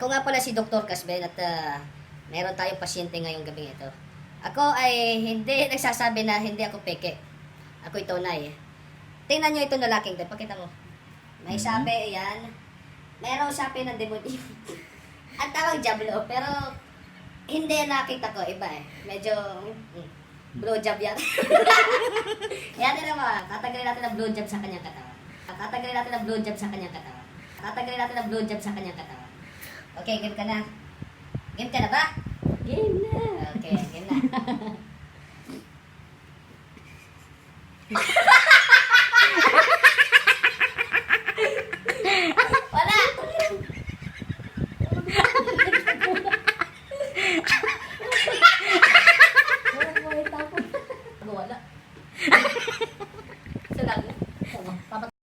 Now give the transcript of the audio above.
Ako nga pala si Dr. Casbel at meron tayong pasyente ngayong gabi ito. Ako ay hindi nagsasabi na hindi ako peke. Ako'y tunay. Tingnan nyo itong lalaking ito. Pakita mo. May sabi, yan. Merong sabi ng demonyo. At tawag Diablo, pero hindi nakita ko. Iba eh. Medyo blowjob yan. Yan din naman. Tatagalin natin ang blowjob sa kanyang katawan. Tatagalin natin ang blowjob sa kanyang katawan. Tatagalin natin ang blowjob sa kanyang katawan. Okay, game ka na. Game ka na ba? Game na. Okay, game na.